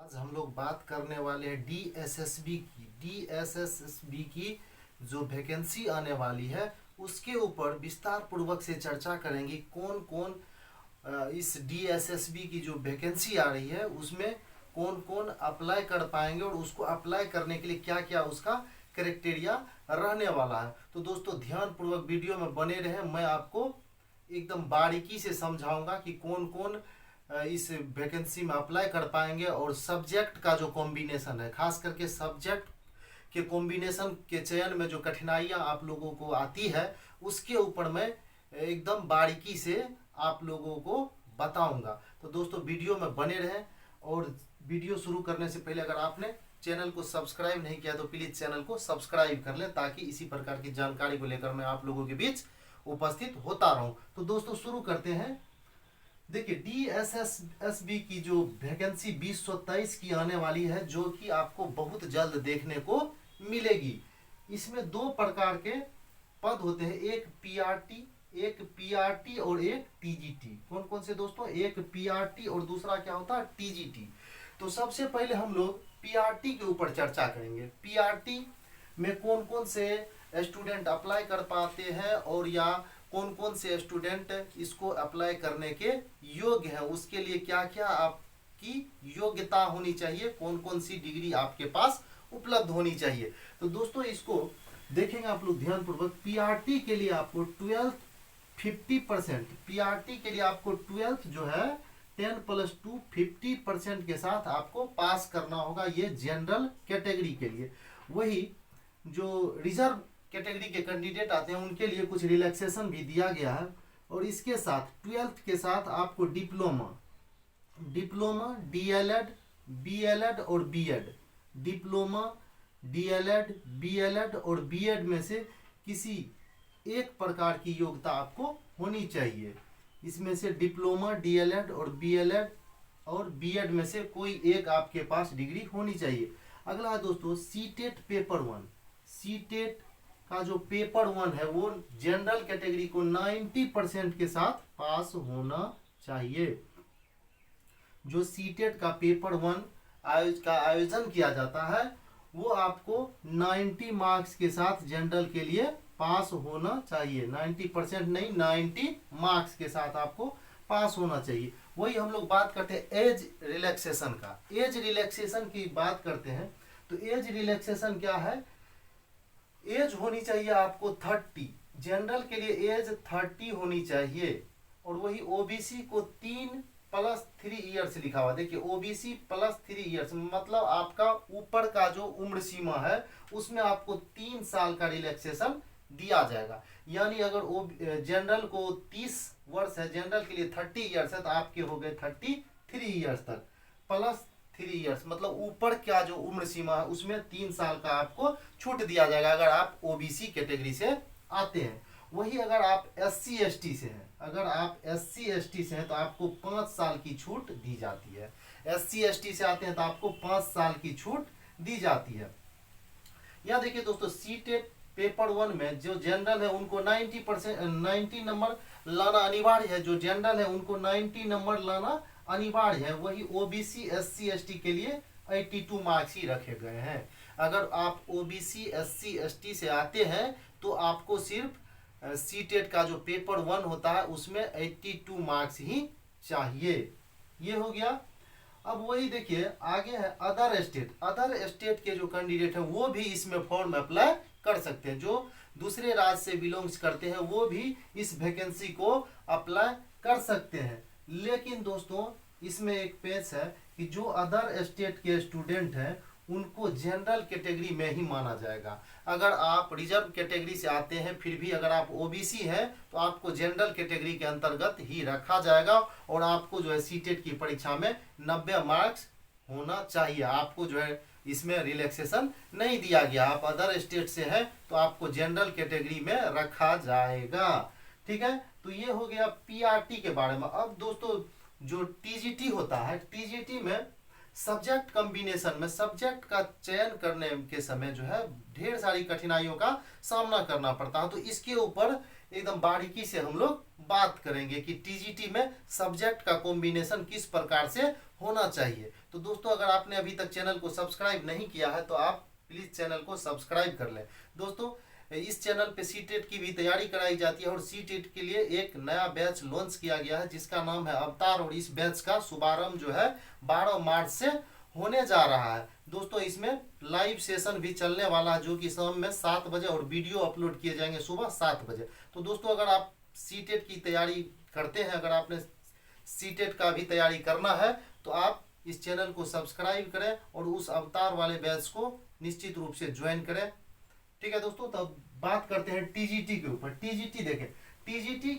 आज हम लोग बात करने वाले हैं डीएसएसबी की जो वैकेंसी आने वाली है उसके ऊपर विस्तार पूर्वक से चर्चा करेंगे। कौन कौन इस डीएसएसबी की जो वैकेंसी आ रही है उसमें कौन कौन अप्लाई कर पाएंगे और उसको अप्लाई करने के लिए क्या क्या उसका क्राइटेरिया रहने वाला है। तो दोस्तों ध्यान पूर्वक वीडियो में बने रहे, मैं आपको एकदम बारीकी से समझाऊंगा कि कौन कौन इस वैकेंसी में अप्लाई कर पाएंगे और सब्जेक्ट का जो कॉम्बिनेशन है, खास करके सब्जेक्ट के कॉम्बिनेशन के चयन में जो कठिनाइयां आप लोगों को आती है उसके ऊपर मैं एकदम बारीकी से आप लोगों को बताऊंगा। तो दोस्तों वीडियो में बने रहें और वीडियो शुरू करने से पहले अगर आपने चैनल को सब्सक्राइब नहीं किया तो प्लीज़ चैनल को सब्सक्राइब कर लें ताकि इसी प्रकार की जानकारी को लेकर मैं आप लोगों के बीच उपस्थित होता रहूं। तो दोस्तों शुरू करते हैं। देखिए डीएसएसबी की जो वैकेंसी 2023 की आने वाली है जो कि आपको बहुत जल्द देखने को मिलेगी। इसमें दो प्रकार के पद होते हैं, एक पीआरटी और एक टीजीटी। कौन कौन से दोस्तों? एक पीआरटी और दूसरा क्या होता है? टीजीटी। तो सबसे पहले हम लोग पीआरटी के ऊपर चर्चा करेंगे। पीआरटी में कौन कौन से स्टूडेंट अप्लाई कर पाते हैं और या कौन कौन से स्टूडेंट इसको अप्लाई करने के योग्य हैं, उसके लिए क्या क्या आपकी योग्यता होनी चाहिए, कौन कौन सी डिग्री आपके पास उपलब्ध होनी चाहिए। तो दोस्तों इसको देखेंगे आप लोग ध्यानपूर्वक। पीआरटी के लिए आपको 12th 50%, पीआरटी के लिए आपको 12th जो है 10+2 50% के साथ आपको पास करना होगा। ये जनरल कैटेगरी के लिए। वही जो रिजर्व कैटेगरी के कैंडिडेट आते हैं उनके लिए कुछ रिलैक्सेशन भी दिया गया है। और इसके साथ 12th के साथ आपको डिप्लोमा, डीएलएड, बीएलएड और बीएड, डिप्लोमा, डीएलएड, बीएलएड और बीएड में से किसी एक प्रकार की योग्यता आपको होनी चाहिए। इसमें से डिप्लोमा, डीएलएड और बीएलएड और बीएड में से कोई एक आपके पास डिग्री होनी चाहिए। अगला है दोस्तों सीटेट पेपर 1। सीटेट का जो पेपर 1 है वो जनरल कैटेगरी को 90% के साथ पास होना चाहिए। जो सीटेट का पेपर 1 का आयोजन किया जाता है वो आपको 90 मार्क्स के साथ जनरल के लिए पास होना चाहिए। 90% नहीं, 90 मार्क्स के साथ आपको पास होना चाहिए। वही हम लोग बात करते हैं एज रिलैक्सेशन का। एज रिलैक्सेशन की बात करते हैं तो एज रिलैक्सेशन क्या है? एज होनी चाहिए आपको 30, जनरल के लिए एज 30 होनी चाहिए। और वही ओबीसी को 3+3 ईयर्स लिखा हुआ। देखिए ओबीसी +3 ईयर्स मतलब आपका ऊपर का जो उम्र सीमा है उसमें आपको 3 साल का रिलैक्सेशन दिया जाएगा। यानी अगर जनरल को 30 वर्ष है, जनरल के लिए 30 ईयर्स है तो आपके हो गए 33 ईयर्स तक, +3 ईयर्स मतलब ऊपर क्या जो उम्र सीमा है उसमें 3 साल का आपको छूट दिया जाएगा अगर आप ओबीसी कैटेगरी से आते हैं। वही अगर आप SC ST से हैं, अगर आप SC ST से हैं तो आपको 5 साल की छूट दी जाती है। SC ST से आते हैं तो आपको 5 साल की छूट दी जाती है। यहाँ देखिए दोस्तों सीटेट पेपर 1 में जो जनरल है उनको 90 नंबर लाना अनिवार्य है। जो जनरल है उनको 90 नंबर लाना अनिवार्य है। वही ओबीसी SC ST के लिए 82 मार्क्स ही रखे गए हैं। अगर आप ओबीसी SC ST से आते हैं तो आपको सिर्फ सीटेट का जो पेपर 1 होता है उसमें 82 मार्क्स ही चाहिए। ये हो गया। अब वही देखिए आगे है अदर स्टेट। अदर स्टेट के जो कैंडिडेट हैं वो भी इसमें फॉर्म अप्लाई कर सकते हैं। जो दूसरे राज्य से बिलोंग्स करते हैं वो भी इस वैकेंसी को अप्लाई कर सकते हैं। लेकिन दोस्तों इसमें एक पेच है कि जो अदर स्टेट के स्टूडेंट हैं उनको जनरल कैटेगरी में ही माना जाएगा। अगर आप रिजर्व कैटेगरी से आते हैं फिर भी अगर आप ओबीसी हैं तो आपको जनरल कैटेगरी के अंतर्गत ही रखा जाएगा और आपको जो है सीटेट की परीक्षा में 90 मार्क्स होना चाहिए। आपको जो है इसमें रिलैक्सेशन नहीं दिया गया। आप अदर स्टेट से हैं तो आपको जनरल कैटेगरी में रखा जाएगा। ठीक है, तो ये हो गया पीआरटी के बारे में। अब दोस्तों जो टीजीटी होता है, टीजीटी में सब्जेक्ट कॉम्बिनेशन में सब्जेक्ट का चयन करने के समय जो है ढेर सारी कठिनाइयों का सामना करना पड़ता है। तो इसके ऊपर एकदम बारीकी से हम लोग बात करेंगे कि टीजीटी में सब्जेक्ट का कॉम्बिनेशन किस प्रकार से होना चाहिए। तो दोस्तों अगर आपने अभी तक चैनल को सब्सक्राइब नहीं किया है तो आप प्लीज़ चैनल को सब्सक्राइब कर लें। दोस्तों इस चैनल पे सीटेट की भी तैयारी कराई जाती है और सीटेट के लिए एक नया बैच लॉन्च किया गया है जिसका नाम है अवतार, और इस बैच का शुभारंभ जो है 12 मार्च से होने जा रहा है। दोस्तों इसमें लाइव सेशन भी चलने वाला है जो कि शाम में 7 बजे, और वीडियो अपलोड किए जाएंगे सुबह 7 बजे। तो दोस्तों अगर आप सीटेट की तैयारी करते हैं, अगर आपने सीटेट का भी तैयारी करना है तो आप इस चैनल को सब्सक्राइब करें और उस अवतार वाले बैच को निश्चित रूप से ज्वाइन करें। ठीक है दोस्तों, तो अब बात करते हैं टीजीटी के ऊपर। टीजीटी देखें, टीजीटी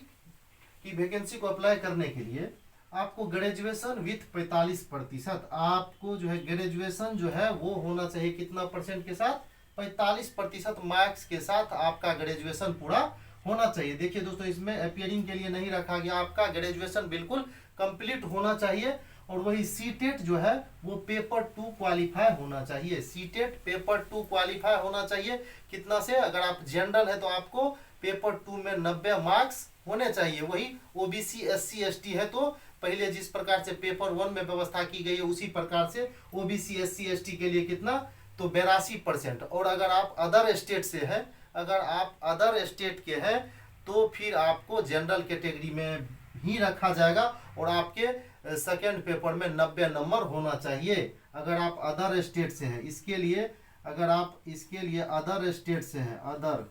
की वैकेंसी को अप्लाई करने के लिए आपको ग्रेजुएशन विथ 45%, आपको जो है ग्रेजुएशन जो है वो होना चाहिए कितना परसेंट के साथ, 45% मार्क्स के साथ आपका ग्रेजुएशन पूरा होना चाहिए। देखिए दोस्तों इसमें अपीयरिंग के लिए नहीं रखा गया, आपका ग्रेजुएशन बिल्कुल कंप्लीट होना चाहिए। और वही सीटेट जो है वो पेपर 2 क्वालिफाई होना चाहिए। सीटेट पेपर 2 क्वालिफाई होना चाहिए कितना से, अगर आप जनरल है तो आपको पेपर 2 में 90 मार्क्स होने चाहिए। वही ओबीसी एससी एसटी है तो पहले जिस प्रकार से पेपर 1 में व्यवस्था की गई है उसी प्रकार से ओबीसी एससी एसटी के लिए कितना, तो 82%। और अगर आप अदर स्टेट से है, अगर आप अदर स्टेट के हैं तो फिर आपको जनरल कैटेगरी में ही रखा जाएगा और आपके सेकेंड पेपर में 90 नंबर होना चाहिए अगर आप अदर स्टेट से हैं। इसके लिए अगर आप इसके लिए अदर स्टेट से हैं, अदर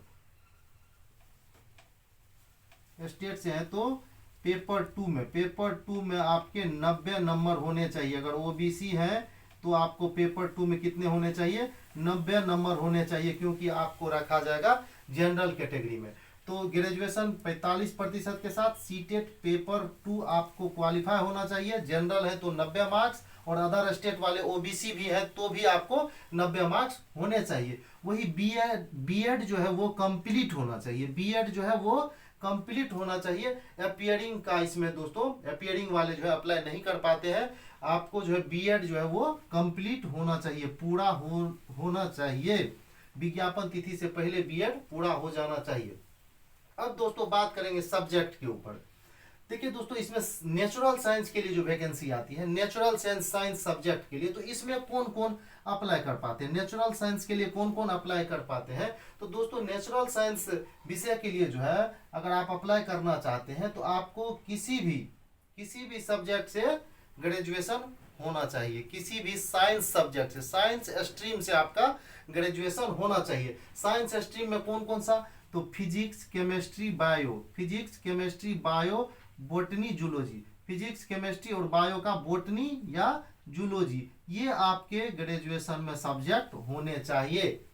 स्टेट से हैं तो पेपर 2 में आपके 90 नंबर होने चाहिए। अगर ओबीसी है तो आपको पेपर 2 में कितने होने चाहिए, 90 नंबर होने चाहिए, क्योंकि आपको रखा जाएगा जनरल कैटेगरी में। तो ग्रेजुएशन 45% के साथ सीटेट पेपर 2 आपको क्वालिफाई होना चाहिए। जनरल है तो 90 मार्क्स, और अदर स्टेट वाले ओबीसी भी है तो भी आपको 90 मार्क्स होने चाहिए। वही बीएड जो है वो कंप्लीट होना चाहिए, बीएड जो है वो कंप्लीट होना चाहिए। अपीयरिंग का इसमें दोस्तों अपीयरिंग वाले जो है अप्लाई नहीं कर पाते हैं, आपको जो है बीएड जो है वो कंप्लीट होना चाहिए, पूरा होना चाहिए। विज्ञापन तिथि से पहले बीएड पूरा हो जाना चाहिए। अब दोस्तों बात करेंगे सब्जेक्ट के ऊपर। देखिए दोस्तों इसमें नेचुरल साइंस के लिए जो वैकेंसी आती है, नेचुरल साइंस सब्जेक्ट के लिए, तो इसमें कौन कौन अप्लाई कर पाते हैं, नेचुरल साइंस के लिए कौन कौन अप्लाई कर पाते हैं। तो दोस्तों नेचुरल साइंस विषय के लिए जो है अगर आप अप्लाई करना चाहते हैं तो आपको किसी भी सब्जेक्ट से ग्रेजुएशन होना चाहिए, किसी भी साइंस सब्जेक्ट से, साइंस स्ट्रीम से आपका ग्रेजुएशन होना चाहिए। साइंस स्ट्रीम में कौन कौन सा, तो physics chemistry bio, botany zoology, physics chemistry और बायो का बोटनी या जूलॉजी, ये आपके ग्रेजुएशन में सब्जेक्ट होने चाहिए।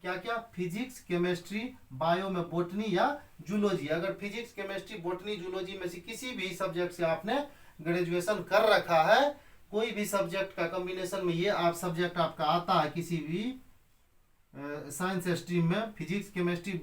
क्या क्या, फिजिक्स केमिस्ट्री बायो में बोटनी या जूलॉजी। अगर फिजिक्स केमिस्ट्री बोटनी जूलॉजी में से किसी भी सब्जेक्ट से आपने ग्रेजुएशन कर रखा है, कोई भी सब्जेक्ट का कॉम्बिनेशन में ये आप सब्जेक्ट आपका आता है किसी भी साइंस स्ट्रीम में, फिजिक्स केमिस्ट्री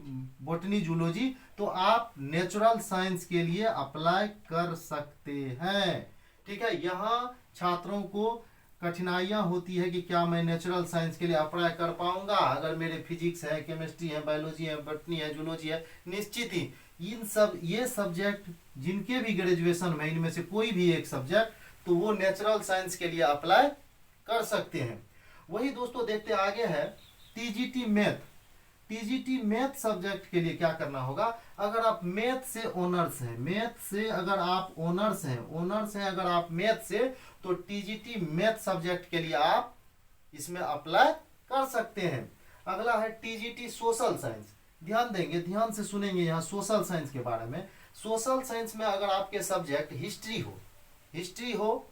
बॉटनी जूलॉजी, तो आप नेचुरल साइंस के लिए अप्लाई कर सकते हैं। ठीक है, यहाँ छात्रों को कठिनाइयाँ होती है कि क्या मैं नेचुरल साइंस के लिए अप्लाई कर पाऊंगा अगर मेरे फिजिक्स है, केमिस्ट्री है, बायोलॉजी है, बॉटनी है, जूलॉजी है। निश्चित ही ये सब्जेक्ट जिनके भी ग्रेजुएशन में इनमें से कोई भी एक सब्जेक्ट, तो वो नेचुरल साइंस के लिए अप्लाई कर सकते हैं। वही दोस्तों देखते आगे है टीजीटी मैथ सब्जेक्ट के लिए क्या करना होगा। अगर आप मैथ से ऑनर्स हैं, अगर आप ऑनर्स हैं अगर आप मैथ से, तो टीजीटी मैथ सब्जेक्ट के लिए आप इसमें अप्लाई कर सकते हैं। अगला है टीजीटी सोशल साइंस। ध्यान देंगे, ध्यान से सुनेंगे यहाँ सोशल साइंस के बारे में। सोशल साइंस में अगर आपके सब्जेक्ट हिस्ट्री हो,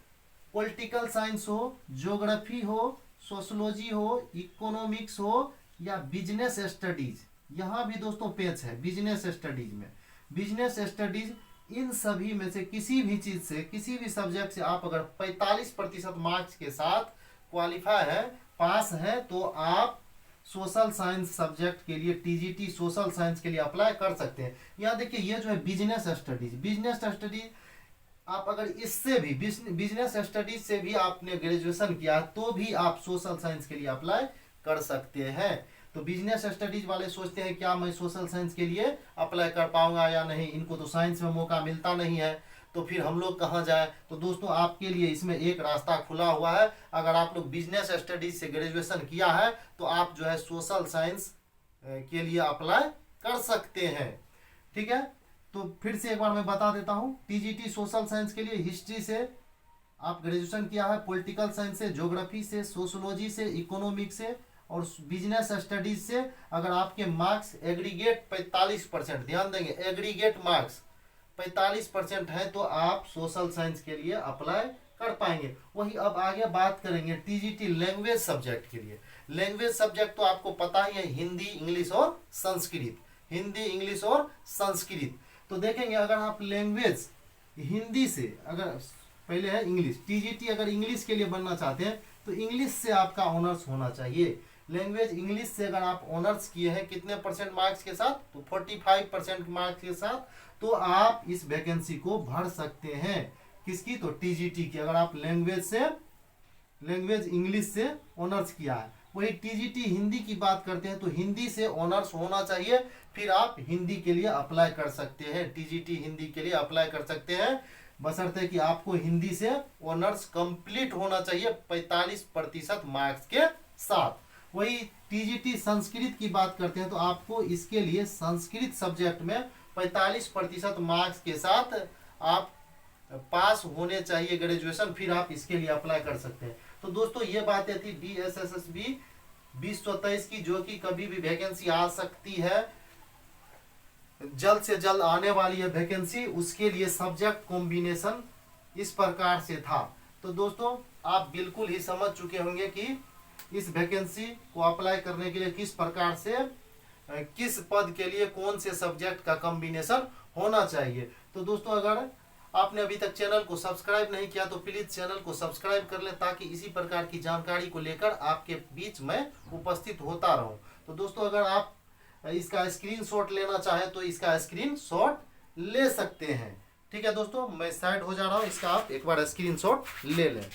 पॉलिटिकल साइंस हो, ज्योग्राफी हो, सोशोलॉजी हो, इकोनॉमिक्स हो या बिजनेस स्टडीज, यहाँ भी दोस्तों पेज है बिजनेस स्टडीज में, बिजनेस स्टडीज, इन सभी में से किसी भी चीज से, किसी भी सब्जेक्ट से आप अगर 45% मार्क्स के साथ क्वालिफाई है, पास है, तो आप सोशल साइंस सब्जेक्ट के लिए टीजीटी सोशल साइंस के लिए अप्लाई कर सकते हैं। यहाँ देखिए ये जो है बिजनेस स्टडीज आप अगर इससे भी बिजनेस स्टडीज से भी आपने ग्रेजुएशन किया तो भी आप सोशल साइंस के लिए अप्लाई कर सकते हैं। तो बिजनेस स्टडीज वाले सोचते हैं क्या मैं सोशल साइंस के लिए अप्लाई कर पाऊंगा या नहीं, इनको तो साइंस में मौका मिलता नहीं है। तो फिर हम लोग कहाँ जाए। तो दोस्तों आपके लिए इसमें एक रास्ता खुला हुआ है। अगर आप लोग बिजनेस स्टडीज से ग्रेजुएशन किया है तो आप जो है सोशल साइंस के लिए अप्लाई कर सकते हैं। ठीक है, तो फिर से एक बार मैं बता देता हूँ, टीजीटी सोशल साइंस के लिए हिस्ट्री से आप ग्रेजुएशन किया है, पॉलिटिकल साइंस से, ज्योग्राफी से, सोशोलॉजी से, इकोनॉमिक्स से और बिजनेस स्टडीज से अगर आपके मार्क्स एग्रीगेट 45%, ध्यान देंगे एग्रीगेट मार्क्स 45% है तो आप सोशल साइंस के लिए अप्लाई कर पाएंगे। वही अब आगे बात करेंगे टीजीटी लैंग्वेज सब्जेक्ट के लिए। लैंग्वेज सब्जेक्ट तो आपको पता ही है, हिंदी, इंग्लिश और संस्कृत, हिंदी, इंग्लिश और संस्कृत। तो देखेंगे अगर आप लैंग्वेज हिंदी से, अगर पहले है इंग्लिश, टीजीटी अगर इंग्लिश के लिए बनना चाहते हैं तो इंग्लिश से आपका ऑनर्स होना चाहिए। लैंग्वेज इंग्लिश से अगर आप ऑनर्स किए हैं कितने परसेंट मार्क्स के साथ, तो 45% मार्क्स के साथ, तो आप इस वैकेंसी को भर सकते हैं। किसकी, तो टीजीटी की। अगर आप लैंग्वेज इंग्लिश से ऑनर्स किया है। वही टीजीटी हिंदी की बात करते हैं तो हिंदी से ऑनर्स होना चाहिए, फिर आप हिंदी के लिए अप्लाई कर सकते हैं, टीजीटी हिंदी के लिए अप्लाई कर सकते हैं, बशर्ते कि आपको हिंदी से ऑनर्स कंप्लीट होना चाहिए 45% मार्क्स के साथ। वही टीजीटी संस्कृत की बात करते हैं तो आपको इसके लिए संस्कृत सब्जेक्ट में 45% मार्क्स के साथ आप पास होने चाहिए ग्रेजुएशन, फिर आप इसके लिए अप्लाई कर सकते हैं। तो दोस्तों ये बातें थी DSSSB 2023 की, जो कि कभी भी वैकेंसी आ सकती है, जल्द से जल्द आने वाली है वैकेंसी। उसके लिए सब्जेक्ट कॉम्बिनेशन इस प्रकार से था। तो दोस्तों आप बिल्कुल ही समझ चुके होंगे कि इस वैकेंसी को अप्लाई करने के लिए किस प्रकार से, किस पद के लिए कौन से सब्जेक्ट का कॉम्बिनेशन होना चाहिए। तो दोस्तों अगर आपने अभी तक चैनल को सब्सक्राइब नहीं किया तो प्लीज चैनल को सब्सक्राइब कर लें, ताकि इसी प्रकार की जानकारी को लेकर आपके बीच में उपस्थित होता रहूं। तो दोस्तों अगर आप इसका स्क्रीनशॉट लेना चाहें तो इसका स्क्रीनशॉट ले सकते हैं। ठीक है दोस्तों, मैं साइड हो जा रहा हूं, इसका आप एक बार स्क्रीनशॉट ले लें।